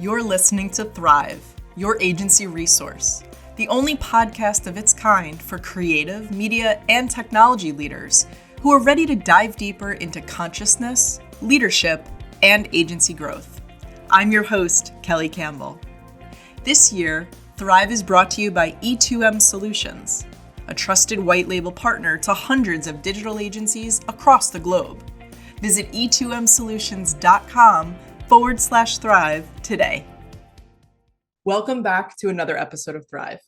You're listening to Thrive, your agency resource, the only podcast of its kind for creative, media, and technology leaders who are ready to dive deeper into consciousness, leadership, and agency growth. I'm your host, Kelly Campbell. This year, Thrive is brought to you by E2M Solutions, a trusted white label partner to hundreds of digital agencies across the globe. Visit e2msolutions.com/thrive today. Welcome back to another episode of Thrive.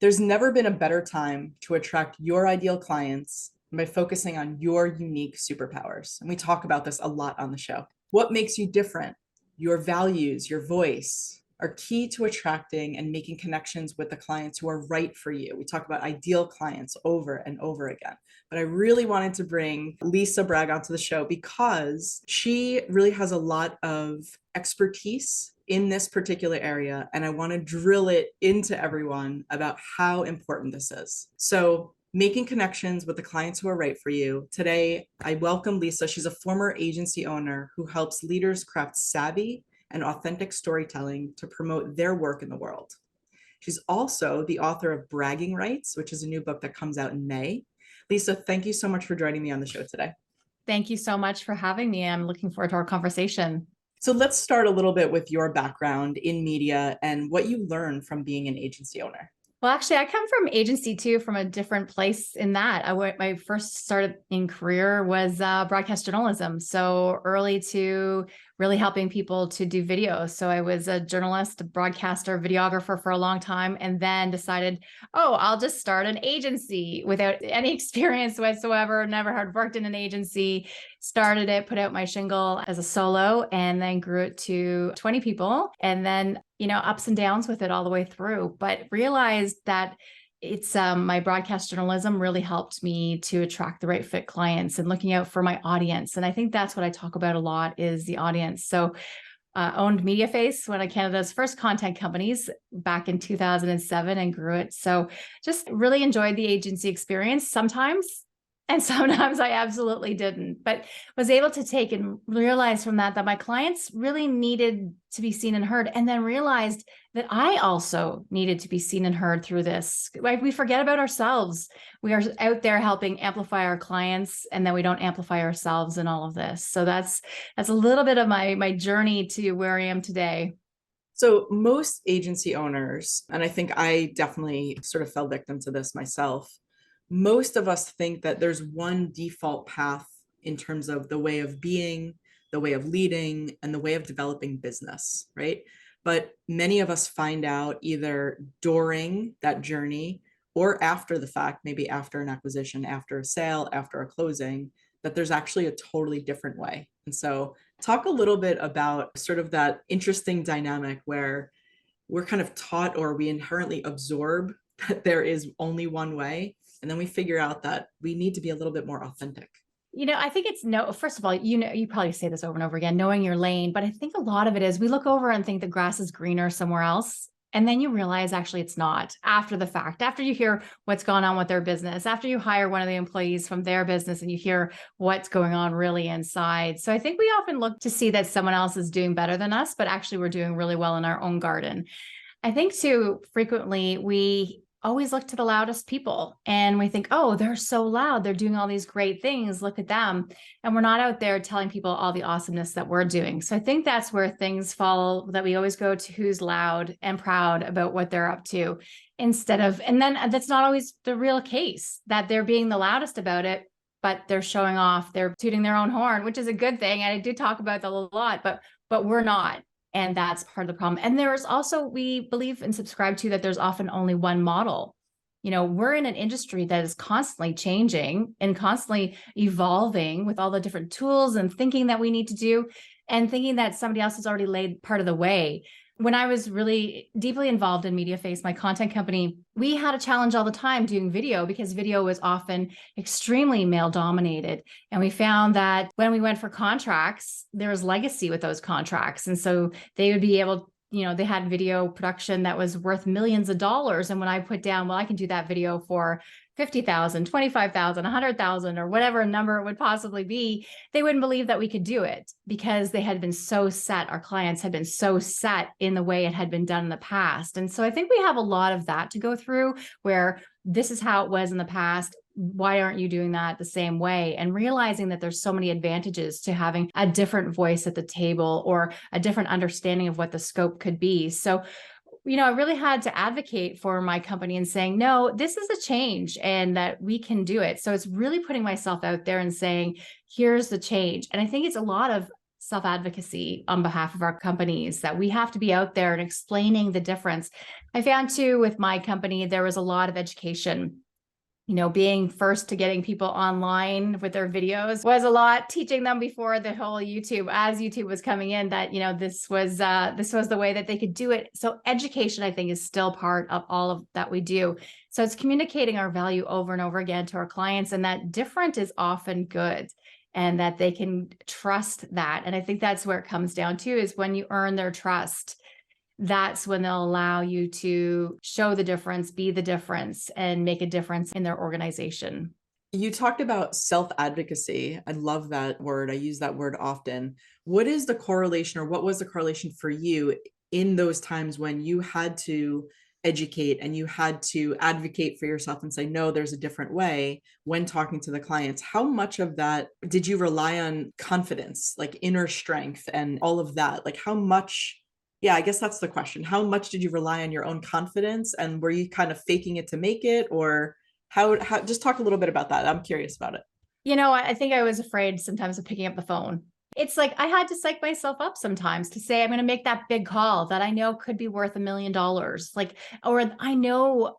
There's never been a better time to attract your ideal clients by focusing on your unique superpowers. And we talk about this a lot on the show. What makes you different? Your values, your voice are key to attracting and making connections with the clients who are right for you. We talk about ideal clients over and over again. But I really wanted to bring Lisa Bragg onto the show because she really has a lot of expertise in this particular area, and I want to drill it into everyone about how important this is. So, making connections with the clients who are right for you. Today, I welcome Lisa. She's a former agency owner who helps leaders craft savvy and authentic storytelling to promote their work in the world. She's also the author of Bragging Rights, which is a new book that comes out in May. Lisa, thank you so much for joining me on the show today. Thank you so much for having me. I'm looking forward to our conversation. So let's start a little bit with your background in media and what you learned from being an agency owner. Well, actually, I come from agency too, from a different place in that. My first started in career was broadcast journalism. So early to really helping people to do video. So I was a journalist, a broadcaster, videographer for a long time, and then decided, I'll just start an agency without any experience whatsoever. Never had worked in an agency. Started it, put out my shingle as a solo, and then grew it to 20 people. And then, ups and downs with it all the way through, but realized that it's my broadcast journalism really helped me to attract the right fit clients and looking out for my audience. And I think that's what I talk about a lot is the audience. So owned MediaFace, one of Canada's first content companies back in 2007 and grew it. So just really enjoyed the agency experience sometimes. And sometimes I absolutely didn't, but was able to take and realize from that my clients really needed to be seen and heard, and then realized that I also needed to be seen and heard through this. Like we forget about ourselves. We are out there helping amplify our clients, and then we don't amplify ourselves in all of this. So that's a little bit of my journey to where I am today. So most agency owners, and I think I definitely sort of fell victim to this myself, most of us think that there's one default path in terms of the way of being, the way of leading, and the way of developing business, right? But many of us find out either during that journey or after the fact, maybe after an acquisition, after a sale, after a closing, that there's actually a totally different way. And so talk a little bit about sort of that interesting dynamic where we're kind of taught or we inherently absorb that there is only one way. And then we figure out that we need to be a little bit more authentic. I think it's first of all, you probably say this over and over again, knowing your lane, but I think a lot of it is we look over and think the grass is greener somewhere else. And then you realize actually it's not after the fact, after you hear what's going on with their business, after you hire one of the employees from their business and you hear what's going on really inside. So I think we often look to see that someone else is doing better than us, but actually we're doing really well in our own garden. I think too, frequently we always look to the loudest people and we think, they're so loud. They're doing all these great things. Look at them. And we're not out there telling people all the awesomeness that we're doing. So I think that's where things fall, that we always go to who's loud and proud about what they're up to and then that's not always the real case, that they're being the loudest about it, but they're showing off, they're tooting their own horn, which is a good thing. And I do talk about that a lot, but we're not. And that's part of the problem. And there's also, we believe and subscribe to that there's often only one model. We're in an industry that is constantly changing and constantly evolving with all the different tools and thinking that we need to do and thinking that somebody else has already laid part of the way. When I was really deeply involved in MediaFace, my content company, we had a challenge all the time doing video because video was often extremely male dominated. And we found that when we went for contracts, there was legacy with those contracts. And so they would be able they had video production that was worth millions of dollars. And when I put down, well, I can do that video for 50,000, 25,000, 100,000, or whatever number it would possibly be, they wouldn't believe that we could do it because they had been so set. Our clients had been so set in the way it had been done in the past. And so I think we have a lot of that to go through, where this is how it was in the past. Why aren't you doing that the same way? And realizing that there's so many advantages to having a different voice at the table or a different understanding of what the scope could be. So, I really had to advocate for my company and saying, no, this is a change and that we can do it. So it's really putting myself out there and saying, here's the change. And I think it's a lot of self-advocacy on behalf of our companies, that we have to be out there and explaining the difference. I found too, with my company, there was a lot of education. Being first to getting people online with their videos was a lot, teaching them before the whole YouTube, as YouTube was coming in, that, this was the way that they could do it. So education, I think, is still part of all of that we do. So it's communicating our value over and over again to our clients, and that different is often good, and that they can trust that. And I think that's where it comes down to, is when you earn their trust, that's when they'll allow you to show the difference, be the difference, and make a difference in their organization. You talked about self-advocacy. I love that word. I use that word often. What is the correlation, or what was the correlation for you in those times when you had to educate and you had to advocate for yourself and say, no, there's a different way when talking to the clients? How much of that did you rely on confidence, like inner strength and all of that? Like how much? Yeah, I guess that's the question. How much did you rely on your own confidence, and were you kind of faking it to make it, or how just talk a little bit about that. I'm curious about it. I think I was afraid sometimes of picking up the phone. It's like I had to psych myself up sometimes to say, I'm going to make that big call that I know could be worth $1 million. Or I know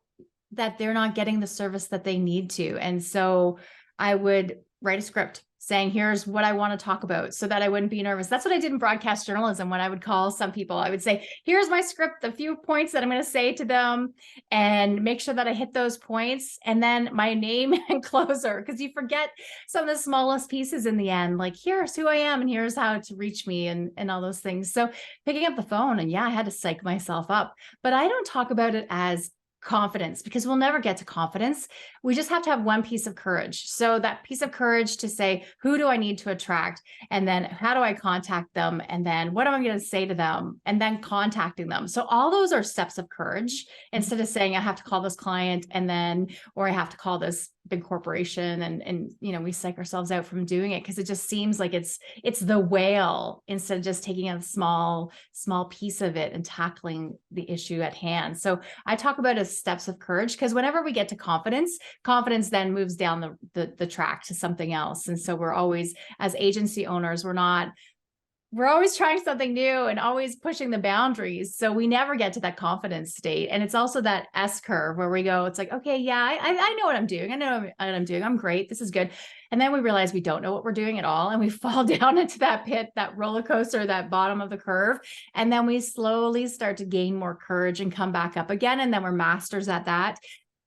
that they're not getting the service that they need to. And so I would write a script saying, here's what I want to talk about, so that I wouldn't be nervous. That's what I did in broadcast journalism. When I would call some people, I would say, here's my script, a few points that I'm going to say to them, and make sure that I hit those points. And then my name and closer, because you forget some of the smallest pieces in the end, like here's who I am and here's how to reach me, and all those things. So picking up the phone, and I had to psych myself up, but I don't talk about it as confidence, because we'll never get to confidence. We just have to have one piece of courage. So that piece of courage to say, who do I need to attract? And then how do I contact them? And then what am I going to say to them? And then contacting them. So all those are steps of courage, instead of saying I have to call this client or I have to call this big corporation, and we psych ourselves out from doing it, because it just seems like it's the whale, instead of just taking a small piece of it and tackling the issue at hand. So I talk about as steps of courage, because whenever we get to confidence then moves down the track to something else. And so we're always, as agency owners, we're always trying something new and always pushing the boundaries. So we never get to that confidence state. And it's also that S curve where we go, it's like, okay, yeah, I know what I'm doing. I know what I'm doing. I'm great. This is good. And then we realize we don't know what we're doing at all. And we fall down into that pit, that roller coaster, that bottom of the curve. And then we slowly start to gain more courage and come back up again. And then we're masters at that.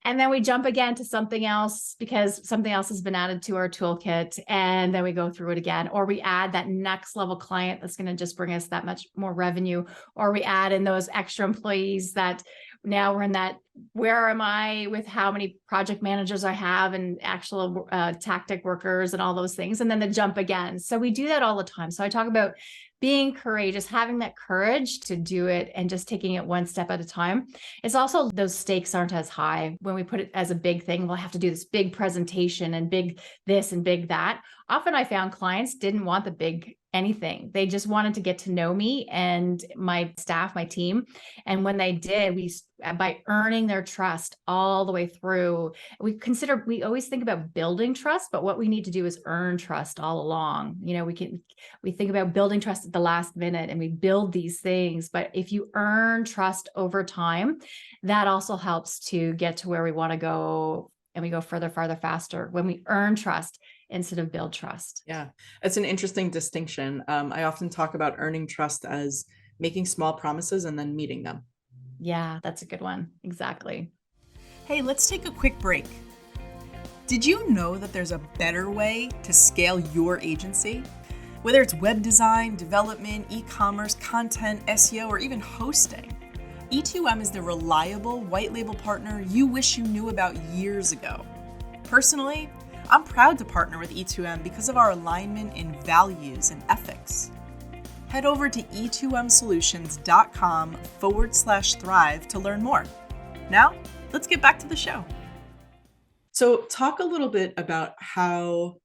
And then we jump again to something else, because something else has been added to our toolkit. And then we go through it again, or we add that next level client that's going to just bring us that much more revenue, or we add in those extra employees that now we're in that, where am I with how many project managers I have and actual tactic workers and all those things. And then the jump again. So we do that all the time. So I talk about being courageous, having that courage to do it, and just taking it one step at a time. It's also, those stakes aren't as high when we put it as a big thing. We'll have to do this big presentation and big this and big that. Often I found clients didn't want the big anything. They just wanted to get to know me and my staff, my team. And when they did, by earning their trust all the way through, we always think about building trust, but what we need to do is earn trust all along. We think about building trust at the last minute, and we build these things. But if you earn trust over time, that also helps to get to where we want to go, and we go further, farther, faster when we earn trust instead of build trust. Yeah, it's an interesting distinction. I often talk about earning trust as making small promises and then meeting them. Yeah, that's a good one. Exactly. Hey, let's take a quick break. Did you know that there's a better way to scale your agency? Whether it's web design, development, e-commerce, content, SEO, or even hosting, E2M is the reliable white label partner you wish you knew about years ago. Personally, I'm proud to partner with E2M because of our alignment in values and ethics. Head over to e2msolutions.com/thrive to learn more. Now, let's get back to the show. So, talk a little bit about how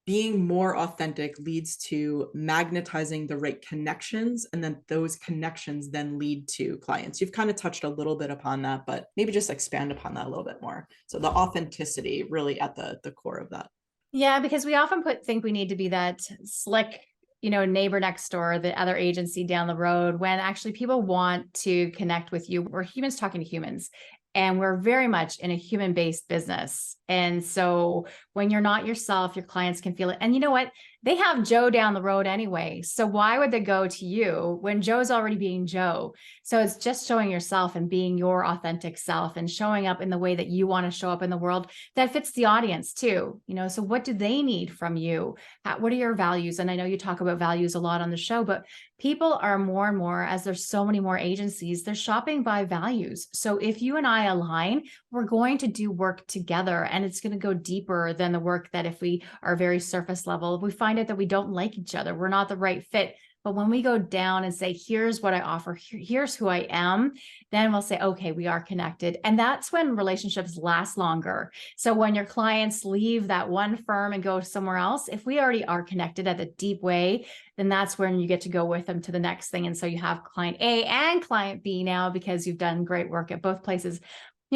being more authentic leads to magnetizing the right connections, and then those connections then lead to clients. You've kind of touched a little bit upon that, but maybe just expand upon that a little bit more. So the authenticity really at the core of that. Yeah, because we often think we need to be that slick, neighbor next door, the other agency down the road, when actually people want to connect with you. We're humans talking to humans, and we're very much in a human-based business. And so when you're not yourself, your clients can feel it. And you know what? They have Joe down the road anyway. So why would they go to you when Joe's already being Joe? So it's just showing yourself and being your authentic self and showing up in the way that you want to show up in the world that fits the audience too. So what do they need from you? What are your values? And I know you talk about values a lot on the show, but people are more and more, as there's so many more agencies, they're shopping by values. So if you and I align, we're going to do work together, and it's going to go deeper than the work that if we are very surface level, if we find out that we don't like each other, we're not the right fit. But when we go down and say, here's what I offer, here's who I am, then we'll say, okay, we are connected. And that's when relationships last longer. So when your clients leave that one firm and go somewhere else, if we already are connected at a deep way, then that's when you get to go with them to the next thing. And so you have client A and client B now because you've done great work at both places.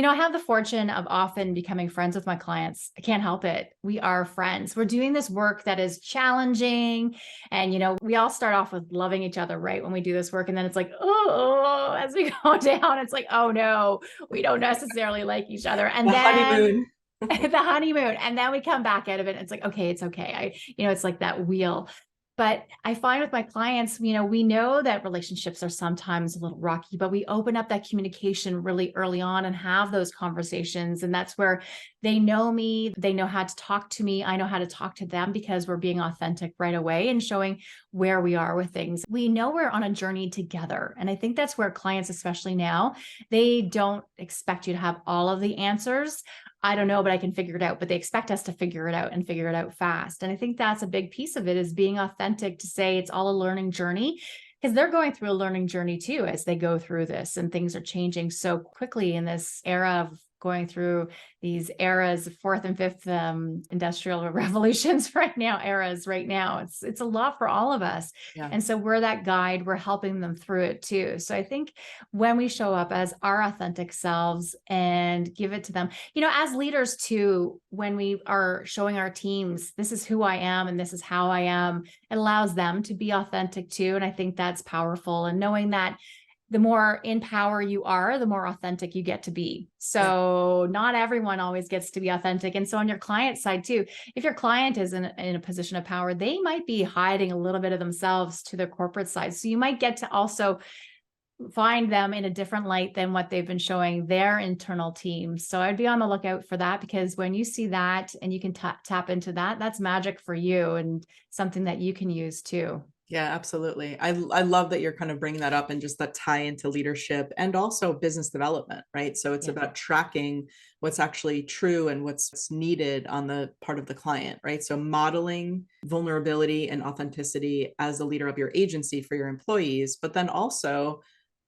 I have the fortune of often becoming friends with my clients. I can't help it. We are friends. We're doing this work that is challenging. And, we all start off with loving each other, right? When we do this work. And then it's like, oh, as we go down, it's like, oh no, we don't necessarily like each other. And The then honeymoon. the honeymoon. And then we come back out of it. And it's like, okay, it's okay. It's like that wheel. But I find with my clients, we know that relationships are sometimes a little rocky, but we open up that communication really early on and have those conversations. And that's where they know me, they know how to talk to me. I know how to talk to them because we're being authentic right away and showing where we are with things. We know we're on a journey together. And I think that's where clients, especially now, they don't expect you to have all of the answers. I don't know, but I can figure it out. But they expect us to figure it out and figure it out fast. And I think that's a big piece of it, is being authentic, to say it's all a learning journey, because they're going through a learning journey too as they go through this, and things are changing so quickly in this era of going through these eras, fourth and fifth industrial revolutions right now. It's a lot for all of us. Yeah. And so we're that guide, we're helping them through it too. So I think when we show up as our authentic selves and give it to them, as leaders too, when we are showing our teams, this is who I am and this is how I am, it allows them to be authentic too. And I think that's powerful. And knowing that the more in power you are, the more authentic you get to be. So not everyone always gets to be authentic. And so on your client side too, if your client is in a position of power, they might be hiding a little bit of themselves to their corporate side. So you might get to also find them in a different light than what they've been showing their internal team. So I'd be on the lookout for that, because when you see that and you can tap into that, that's magic for you and something that you can use too. Yeah, absolutely. I love that you're kind of bringing that up, and just that tie into leadership and also business development, right? So it's about tracking what's actually true and what's needed on the part of the client, right? So modeling vulnerability and authenticity as the leader of your agency for your employees, but then also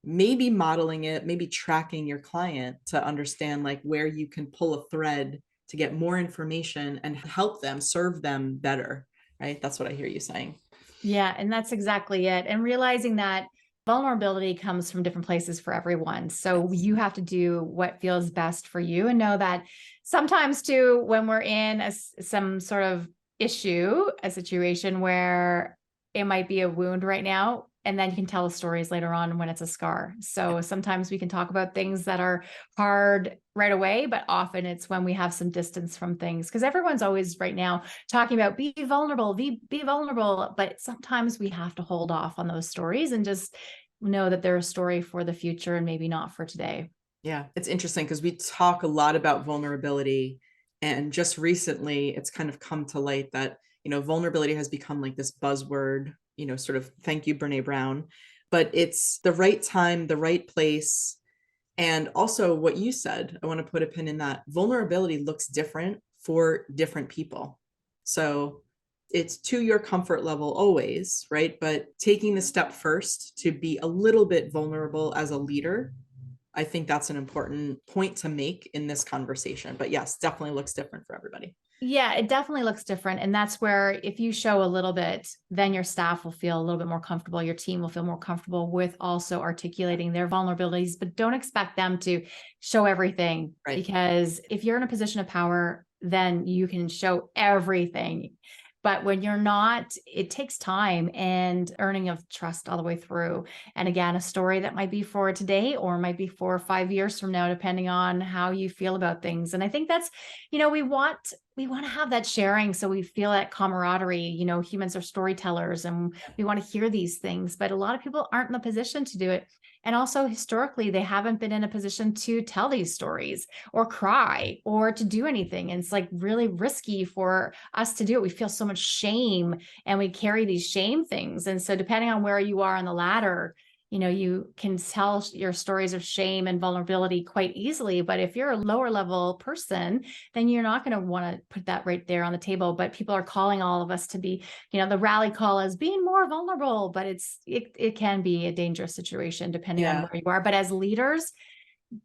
maybe modeling it, maybe tracking your client to understand like where you can pull a thread to get more information and help them serve them better, right? That's what I hear you saying. Yeah, and that's exactly it. And realizing that vulnerability comes from different places for everyone. So you have to do what feels best for you, and know that sometimes too, when we're in some sort of issue, a situation where it might be a wound right now, and then you can tell the stories later on when it's a scar. So sometimes we can talk about things that are hard right away, but often it's when we have some distance from things, because everyone's always right now talking about be vulnerable, be vulnerable. But sometimes we have to hold off on those stories and just know that they're a story for the future and maybe not for today. Yeah, it's interesting because we talk a lot about vulnerability, and just recently it's kind of come to light that Vulnerability has become like this buzzword, sort of thank you, Brene Brown, but it's the right time, the right place. And also what you said, I want to put a pin in that. Vulnerability looks different for different people. So it's to your comfort level always, right? But taking the step first to be a little bit vulnerable as a leader, I think that's an important point to make in this conversation. But yes, definitely looks different for everybody. Yeah, it definitely looks different. And that's where if you show a little bit, then your staff will feel a little bit more comfortable. Your team will feel more comfortable with also articulating their vulnerabilities, but don't expect them to show everything. Right. Because if you're in a position of power, then you can show everything. But when you're not, it takes time and earning of trust all the way through. And again, a story that might be for today or might be for 5 years from now, depending on how you feel about things. And I think that's, we want to have that sharing. So we feel that camaraderie, humans are storytellers and we want to hear these things, but a lot of people aren't in the position to do it. And also historically, they haven't been in a position to tell these stories or cry or to do anything. And it's like really risky for us to do it. We feel so much shame and we carry these shame things. And so depending on where you are on the ladder, you can tell your stories of shame and vulnerability quite easily. But if you're a lower level person, then you're not going to want to put that right there on the table. But people are calling all of us to be, the rally call is being more vulnerable, but it can be a dangerous situation depending on where you are. But as leaders,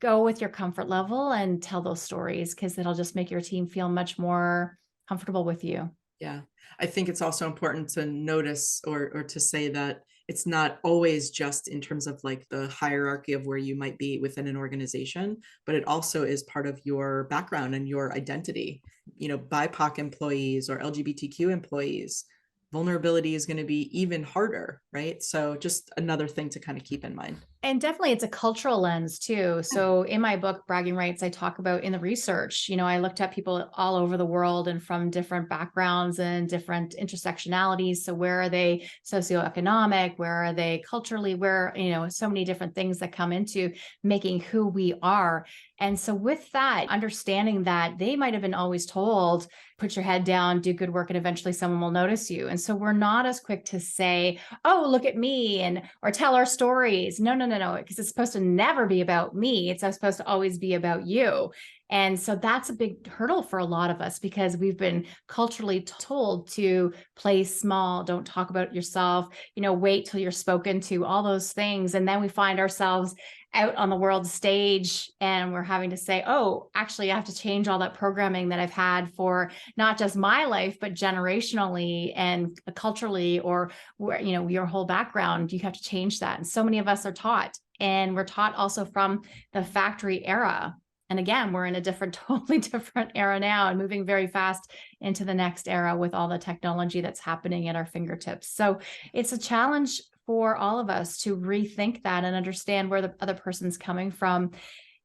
go with your comfort level and tell those stories because it'll just make your team feel much more comfortable with you. Yeah. I think it's also important to notice or to say that it's not always just in terms of like the hierarchy of where you might be within an organization, but it also is part of your background and your identity. BIPOC employees or LGBTQ employees, vulnerability is going to be even harder, right? So just another thing to kind of keep in mind. And definitely it's a cultural lens too. So in my book, Bragging Rights, I talk about in the research, I looked at people all over the world and from different backgrounds and different intersectionalities. So where are they socioeconomic? Where are they culturally? Where, so many different things that come into making who we are. And so with that, understanding that they might have been always told, put your head down, do good work, and eventually someone will notice you. And so we're not as quick to say, oh, look at me or tell our stories. No, because it's supposed to never be about me. It's supposed to always be about you. And so that's a big hurdle for a lot of us because we've been culturally told to play small, don't talk about yourself, wait till you're spoken to, all those things. And then we find ourselves out on the world stage and we're having to say, oh, actually, I have to change all that programming that I've had for not just my life, but generationally and culturally or your whole background. You have to change that. And so many of us are taught, and we're taught also from the factory era. And again, we're in a totally different era now and moving very fast into the next era with all the technology that's happening at our fingertips. So it's a challenge for all of us to rethink that and understand where the other person's coming from.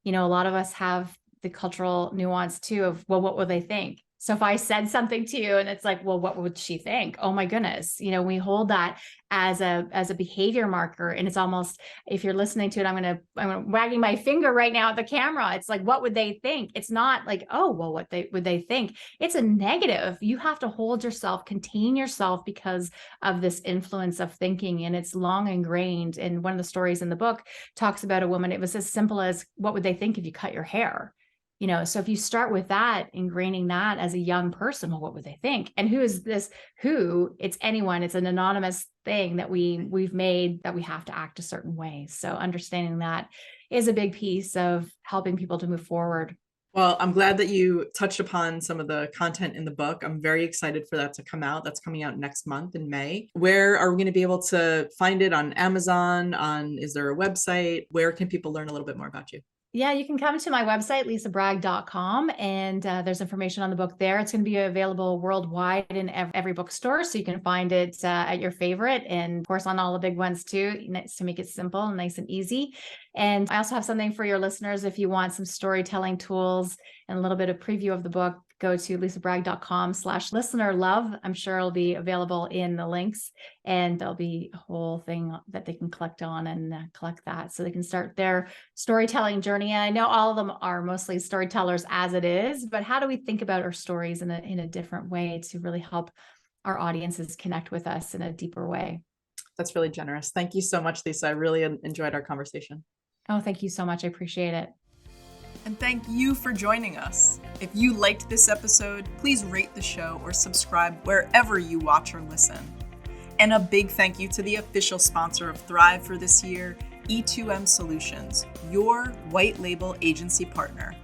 A lot of us have the cultural nuance too of, well, what will they think? So if I said something to you and it's like, well, what would she think? Oh my goodness. We hold that as a behavior marker. And it's almost, if you're listening to it, I'm wagging my finger right now at the camera. It's like, what would they think? It's not like, oh, well, would they think? It's a negative. You have to hold yourself, contain yourself because of this influence of thinking. And it's long ingrained. And one of the stories in the book talks about a woman. It was as simple as, what would they think if you cut your hair? So if you start with that, ingraining that as a young person, well, what would they think? And who is this? It's anyone. It's an anonymous thing that we've made that we have to act a certain way. So understanding that is a big piece of helping people to move forward. Well, I'm glad that you touched upon some of the content in the book. I'm very excited for that to come out. That's coming out next month in May. Where are we going to be able to find it? On Amazon? Is there a website? Where can people learn a little bit more about you? Yeah, you can come to my website, lisabragg.com, and there's information on the book there. It's going to be available worldwide in every bookstore, so you can find it at your favorite, and of course on all the big ones too, to make it simple and nice and easy. And I also have something for your listeners if you want some storytelling tools and a little bit of preview of the book. Go to lisabragg.com/listenerlove. I'm sure it'll be available in the links, and there'll be a whole thing that they can collect on and collect that so they can start their storytelling journey. And I know all of them are mostly storytellers as it is, but how do we think about our stories in a different way to really help our audiences connect with us in a deeper way. That's really generous. Thank you so much, Lisa. I really enjoyed our conversation. Oh, thank you so much. I appreciate it. And thank you for joining us. If you liked this episode, please rate the show or subscribe wherever you watch or listen. And a big thank you to the official sponsor of Thrive for this year, E2M Solutions, your white label agency partner.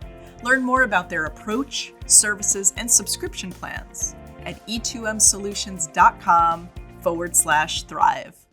Learn more about their approach, services, and subscription plans at e2msolutions.com/thrive.